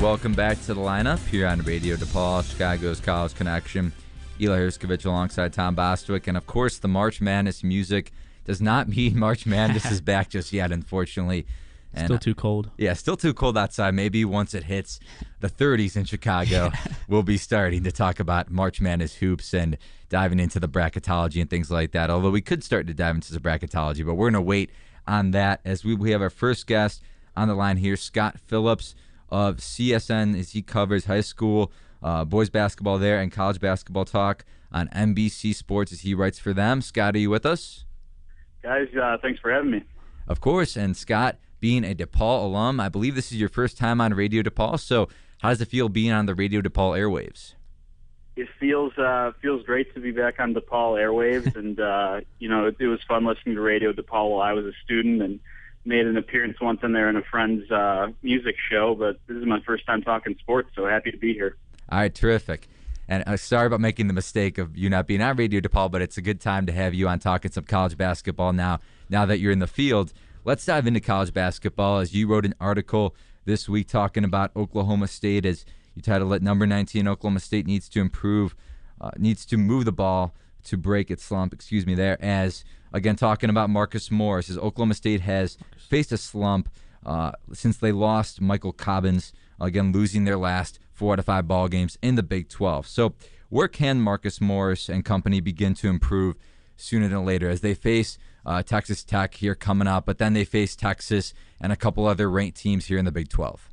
welcome back to the lineup here on Radio DePaul, Chicago's College Connection. Eli Hershkovich alongside Tom Bostwick. And, of course, the March Madness music does not mean March Madness is back just yet, unfortunately. And, still too cold. Yeah, still too cold outside. Maybe once it hits the 30s in Chicago, we'll be starting to talk about March Madness hoops and diving into the bracketology and things like that. Although we could start to dive into the bracketology, but we're going to wait on that as we have our first guest on the line here, Scott Phillips of CSN, as he covers high school boys basketball there and college basketball talk on NBC Sports as he writes for them. Scott, are you with us? Guys, thanks for having me. Of course. And Scott, being a DePaul alum, I believe this is your first time on Radio DePaul. So how does it feel being on the Radio DePaul airwaves? It feels great to be back on DePaul airwaves. And, it was fun listening to Radio DePaul while I was a student and made an appearance once in there in a friend's music show. But this is my first time talking sports, so happy to be here. All right, terrific. And sorry about making the mistake of you not being on Radio DePaul, but it's a good time to have you on talking some college basketball now that you're in the field. Let's dive into college basketball, as you wrote an article this week talking about Oklahoma State, as you titled it, Number 19, Oklahoma State needs to move the ball to break its slump, there, as, again, talking about Marcus Morris, as Oklahoma State has faced a slump since they lost Michael Cobbins, again, losing their last 4 out of 5 ball games in the Big 12. So where can Marcus Morris and company begin to improve sooner than later, as they face Texas Tech here coming up, but then they face Texas and a couple other ranked teams here in the Big 12?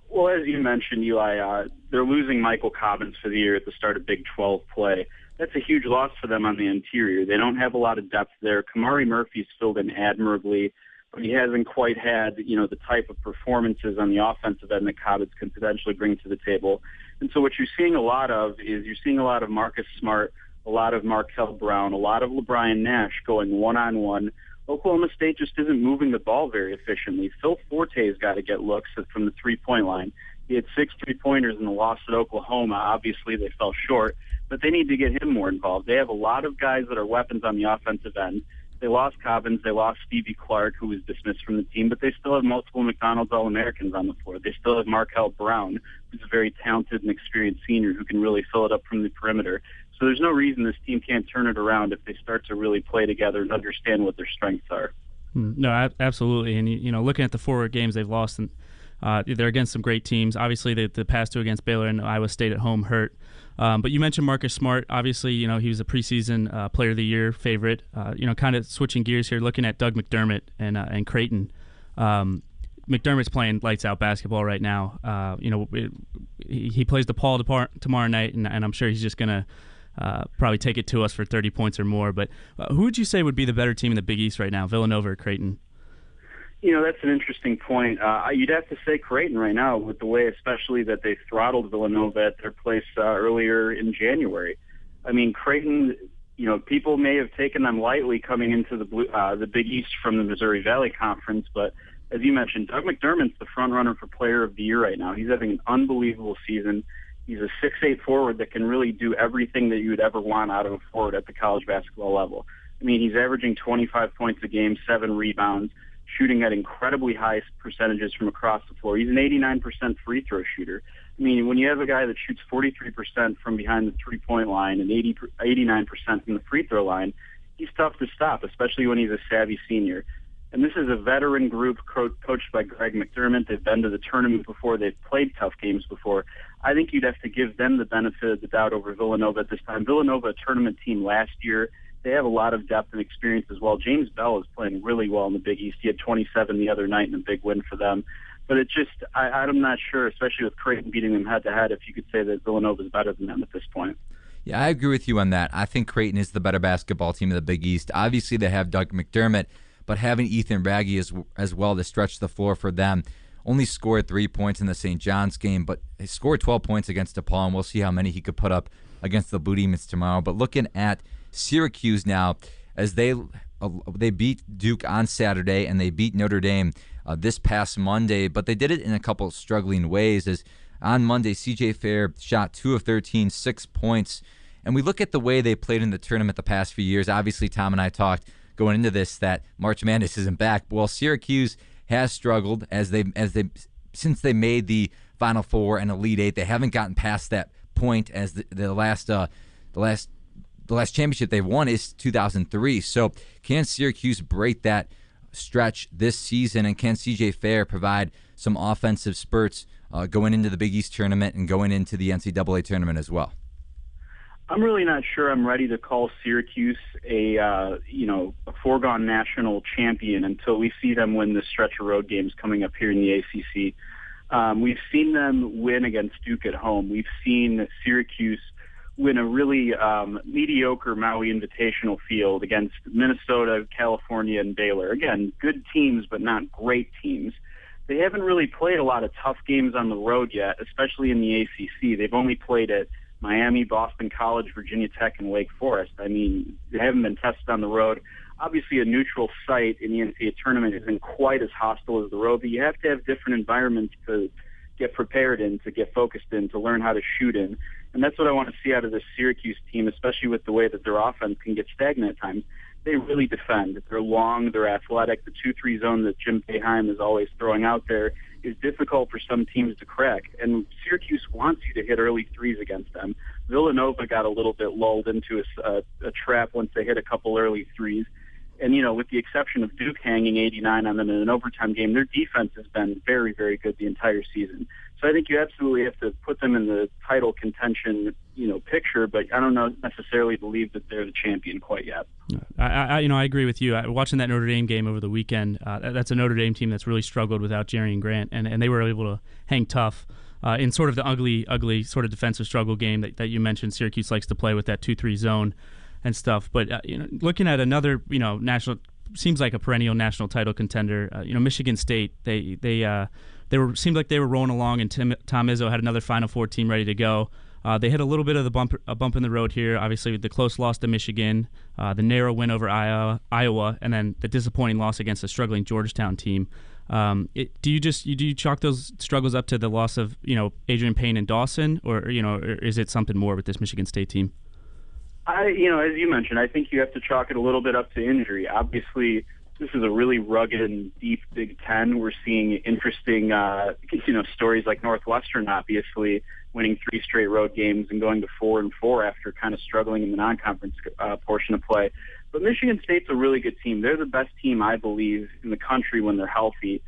Well, as you mentioned, Eli, they're losing Michael Cobbins for the year at the start of Big 12 play. That's a huge loss for them on the interior. They don't have a lot of depth there. Kamari Murphy's filled in admirably, but he hasn't quite had, the type of performances on the offensive end that Cobbins can potentially bring to the table. And so what you're seeing a lot of Marcus Smart, a lot of Markel Brown, a lot of LeBron Nash going one-on-one. Oklahoma State just isn't moving the ball very efficiently. Phil Forte's got to get looks from the three-point line. He had 6 3-pointers in the loss at Oklahoma. Obviously, they fell short, but they need to get him more involved. They have a lot of guys that are weapons on the offensive end. They lost Cobbins. They lost Stevie Clark, who was dismissed from the team, but they still have multiple McDonald's All-Americans on the floor. They still have Markel Brown, who's a very talented and experienced senior who can really fill it up from the perimeter. So there's no reason this team can't turn it around if they start to really play together and understand what their strengths are. No, absolutely. And, looking at the forward games they've lost, and they're against some great teams. Obviously, the past 2 against Baylor and Iowa State at home hurt. But you mentioned Marcus Smart. Obviously, he was a preseason Player of the Year favorite. Kind of switching gears here, looking at Doug McDermott and Creighton. McDermott's playing lights-out basketball right now. He plays DePaul tomorrow night, and I'm sure he's just going to probably take it to us for 30 points or more. But who would you say would be the better team in the Big East right now, Villanova or Creighton? That's an interesting point. You'd have to say Creighton right now, with the way especially that they throttled Villanova at their place earlier in January. I mean, Creighton, people may have taken them lightly coming into the Big East from the Missouri Valley Conference, but as you mentioned, Doug McDermott's the front runner for Player of the Year right now. He's having an unbelievable season. He's a 6'8" forward that can really do everything that you would ever want out of a forward at the college basketball level. I mean, he's averaging 25 points a game, 7 rebounds, shooting at incredibly high percentages from across the floor. He's an 89% free throw shooter. I mean, when you have a guy that shoots 43% from behind the three-point line and 89% from the free throw line, he's tough to stop, especially when he's a savvy senior. And this is a veteran group coached by Greg McDermott. They've been to the tournament before. They've played tough games before. I think you'd have to give them the benefit of the doubt over Villanova at this time. Villanova, a tournament team last year. They have a lot of depth and experience as well. James Bell is playing really well in the Big East. He had 27 the other night in a big win for them. But it just, I'm not sure, especially with Creighton beating them head-to-head, if you could say that Villanova is better than them at this point. Yeah, I agree with you on that. I think Creighton is the better basketball team in the Big East. Obviously, they have Doug McDermott, but having Ethan Raggi as well to stretch the floor for them. Only scored 3 points in the St. John's game, but he scored 12 points against DePaul, and we'll see how many he could put up against the Blue Demons tomorrow. But looking at Syracuse now, as they beat Duke on Saturday and they beat Notre Dame this past Monday, but they did it in a couple of struggling ways. As on Monday, C.J. Fair shot 2 of 13, 6 points. And we look at the way they played in the tournament the past few years. Obviously, Tom and I talked going into this that March Madness isn't back. Well, Syracuse has struggled as they since they made the Final Four and Elite Eight, they haven't gotten past that point. As the last championship they've won is 2003. So can Syracuse break that stretch this season, and can CJ Fair provide some offensive spurts going into the Big East tournament and going into the NCAA tournament as well? I'm really not sure I'm ready to call Syracuse a foregone national champion until we see them win this stretch of road games coming up here in the ACC. We've seen them win against Duke at home. We've seen Syracuse win a really mediocre Maui Invitational field against Minnesota, California, and Baylor. Again, good teams, but not great teams. They haven't really played a lot of tough games on the road yet, especially in the ACC. They've only played at Miami, Boston College, Virginia Tech, and Wake Forest. I mean, they haven't been tested on the road. Obviously, a neutral site in the NCAA tournament isn't quite as hostile as the road, but you have to have different environments to get prepared in, to get focused in, to learn how to shoot in. And that's what I want to see out of this Syracuse team, especially with the way that their offense can get stagnant at times. They really defend. They're long, they're athletic. The 2-3 zone that Jim Boeheim is always throwing out there is difficult for some teams to crack. And Syracuse wants you to hit early threes against them. Villanova got a little bit lulled into a trap once they hit a couple early threes. And, with the exception of Duke hanging 89 on them in an overtime game, their defense has been very, very good the entire season. So I think you absolutely have to put them in the title contention, picture, but I don't necessarily believe that they're the champion quite yet. I agree with you. Watching that Notre Dame game over the weekend, that's a Notre Dame team that's really struggled without Jerry Grant, and they were able to hang tough in sort of the ugly sort of defensive struggle game that you mentioned. Syracuse likes to play with that 2-3 zone and stuff. But looking at another national, seems like a perennial national title contender. Michigan State, they seemed like they were rolling along, and Tom Izzo had another Final Four team ready to go. They hit a little bit of a bump in the road here. Obviously, with the close loss to Michigan, the narrow win over Iowa, and then the disappointing loss against a struggling Georgetown team. Do you chalk those struggles up to the loss of Adrian Payne and Dawson, or is it something more with this Michigan State team? As you mentioned, I think you have to chalk it a little bit up to injury. Obviously, this is a really rugged and deep Big Ten. We're seeing interesting, stories like Northwestern, obviously, winning 3 straight road games and going to 4-4 after kind of struggling in the non-conference portion of play. But Michigan State's a really good team. They're the best team, I believe, in the country when they're healthy.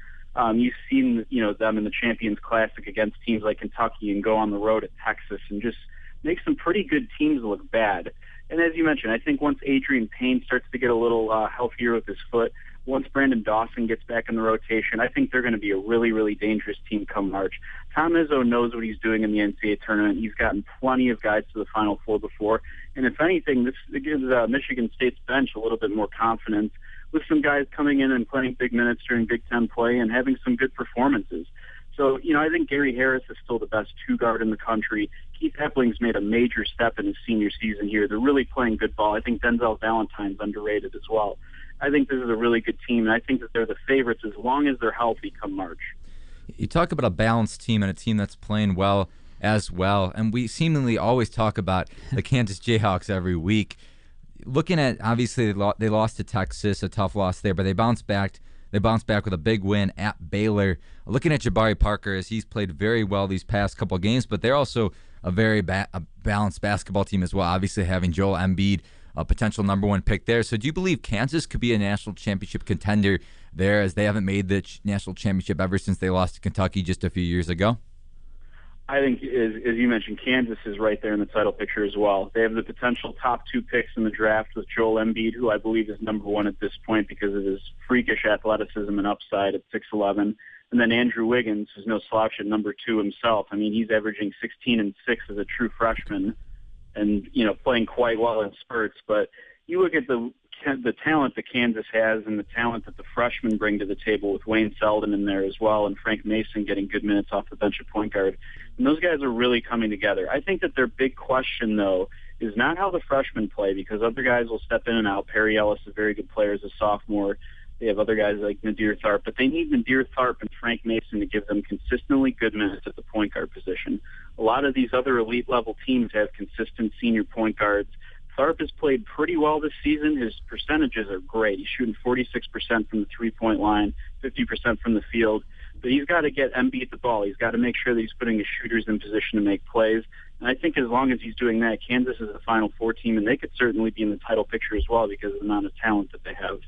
You've seen, them in the Champions Classic against teams like Kentucky and go on the road at Texas and just make some pretty good teams look bad. And as you mentioned, I think once Adrian Payne starts to get a little healthier with his foot, once Brandon Dawson gets back in the rotation, I think they're going to be a really, really dangerous team come March. Tom Izzo knows what he's doing in the NCAA tournament. He's gotten plenty of guys to the Final Four before. And if anything, this gives Michigan State's bench a little bit more confidence with some guys coming in and playing big minutes during Big Ten play and having some good performances. So, I think Gary Harris is still the best 2-guard in the country. Keith Epling's made a major step in his senior season here. They're really playing good ball. I think Denzel Valentine's underrated as well. I think this is a really good team, and I think that they're the favorites as long as they're healthy come March. You talk about a balanced team and a team that's playing well as well, and we seemingly always talk about the Kansas Jayhawks every week. Looking at, obviously, they lost to Texas, a tough loss there, but they bounced back. They bounced back with a big win at Baylor. Looking at Jabari Parker, as he's played very well these past couple of games, but they're also a very balanced basketball team as well, obviously having Joel Embiid, a potential number 1 pick there. So do you believe Kansas could be a national championship contender there, as they haven't made the national championship ever since they lost to Kentucky just a few years ago? I think, as you mentioned, Kansas is right there in the title picture as well. They have the potential top 2 picks in the draft with Joel Embiid, who I believe is number 1 at this point because of his freakish athleticism and upside at 6'11". And then Andrew Wiggins, who's no slouch at number 2 himself. I mean, he's averaging 16 and 6 as a true freshman and, playing quite well in spurts. But you look at the talent that Kansas has and the talent that the freshmen bring to the table with Wayne Selden in there as well and Frank Mason getting good minutes off the bench at point guard. And those guys are really coming together. I think that their big question, though, is not how the freshmen play, because other guys will step in and out. Perry Ellis is a very good player as a sophomore. They have other guys like Nadir Tharp, but they need Nadir Tharp and Frank Mason to give them consistently good minutes at the point guard position. A lot of these other elite-level teams have consistent senior point guards. Tharp has played pretty well this season. His percentages are great. He's shooting 46% from the three-point line, 50% from the field. but he's got to get Embiid the ball. He's got to make sure that he's putting his shooters in position to make plays. And I think as long as he's doing that, Kansas is a Final Four team, and they could certainly be in the title picture as well because of the amount of talent that they have.